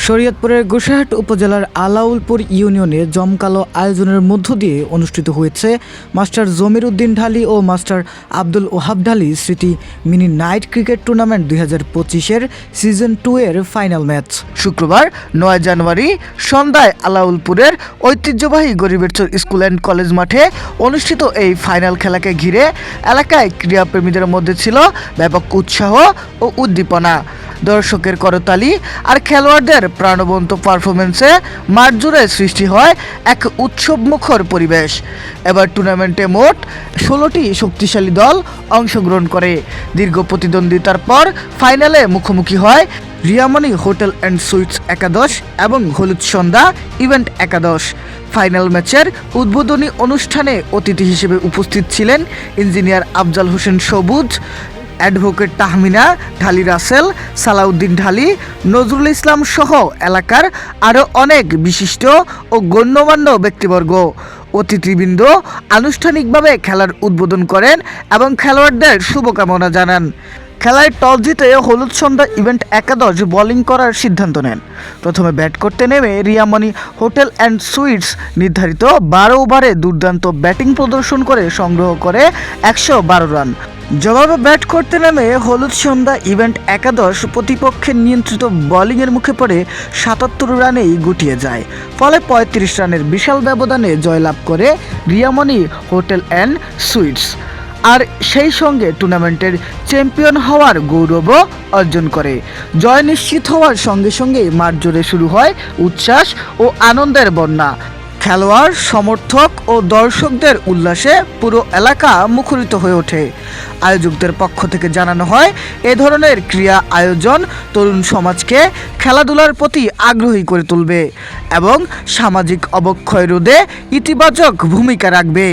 শরীয়তপুরের গোসাইহাট উপজেলার আলাউলপুর ইউনিয়নে জমকালো আয়োজনের মধ্য দিয়ে অনুষ্ঠিত হয়েছে মাস্টার জমির উদ্দিন ঢালী ও মাস্টার আব্দুল ওহাব ঢালী স্মৃতি মিনি নাইট ক্রিকেট টুর্নামেন্ট 2025-এর সিজন 2-এর ফাইনাল ম্যাচ শুক্রবার 9 জানুয়ারি সন্ধ্যায় আলাউলপুরের ঐতিহ্যবাহী গরিবেরচর স্কুল অ্যান্ড কলেজ মাঠে অনুষ্ঠিত এই ফাইনাল খেলাকে ঘিরে এলাকায় ক্রীড়াপ্রেমীদের মধ্যে ছিল ব্যাপক উৎসাহ ও উদ্দীপনা। দর্শকের করতালি আর খেলোয়াড়দের প্রাণবন্ত পারফরমেন্সে মাঠ জুড়ে সৃষ্টি হয় এক উৎসবমুখর পরিবেশ। এবার টুর্নামেন্টে মোট 16টি শক্তিশালী দল অংশগ্রহণ করে। দীর্ঘ প্রতিদ্বন্দ্বিতার পর ফাইনালে মুখোমুখি হয় রিয়ামণি হোটেল অ্যান্ড সুইটস একাদশ এবং হলুদ সন্ধ্যা ইভেন্ট একাদশ। ফাইনাল ম্যাচের উদ্বোধনী অনুষ্ঠানে অতিথি হিসেবে উপস্থিত ছিলেন ইঞ্জিনিয়ার আফজাল হোসেন সবুজ, অ্যাডভোকেট তাহমিনা ঢালী রাসেল, সালাউদ্দিন ঢালী, নজরুল ইসলাম সহ এলাকার আরও অনেক বিশিষ্ট ও গণ্যমান্য ব্যক্তিবর্গ। অতিথিবৃন্দ আনুষ্ঠানিকভাবে খেলার উদ্বোধন করেন এবং খেলোয়াড়দের শুভকামনা জানান। খেলায় টস জিতে হলুদ সন্ধ্যা ইভেন্ট একাদশ বোলিং করার সিদ্ধান্ত নেন। প্রথমে ব্যাট করতে নেমে রিয়ামণি হোটেল অ্যান্ড সুইটস নির্ধারিত 12 ওভারে দুর্দান্ত ব্যাটিং প্রদর্শন করে সংগ্রহ করে 112 রান। জবাবে ব্যাট করতে নেমে হলুদ সন্ধ্যা ইভেন্ট একাদশ প্রতিপক্ষের নিয়ন্ত্রিত বোলিংয়ের মুখে পড়ে 77 রানেই গুটিয়ে যায়। ফলে 35 রানের বিশাল ব্যবধানে জয়লাভ করে রিয়ামণি হোটেল অ্যান্ড সুইটস, আর সেই সঙ্গে টুর্নামেন্টের চ্যাম্পিয়ন হওয়ার গৌরবও অর্জন করে। জয় নিশ্চিত হওয়ার সঙ্গে সঙ্গেই মাঠ জুড়ে শুরু হয় উচ্ছ্বাস ও আনন্দের বন্যা। খেলোয়াড়, সমর্থক ও দর্শকদের উল্লাসে পুরো এলাকা মুখরিত হয়ে ওঠে। আয়োজকদের পক্ষ থেকে জানানো হয়, এ ধরনের ক্রীড়া আয়োজন তরুণ সমাজকে খেলাধুলার প্রতি আগ্রহী করে তুলবে এবং সামাজিক অবক্ষয় রোধে ইতিবাচক ভূমিকা রাখবে।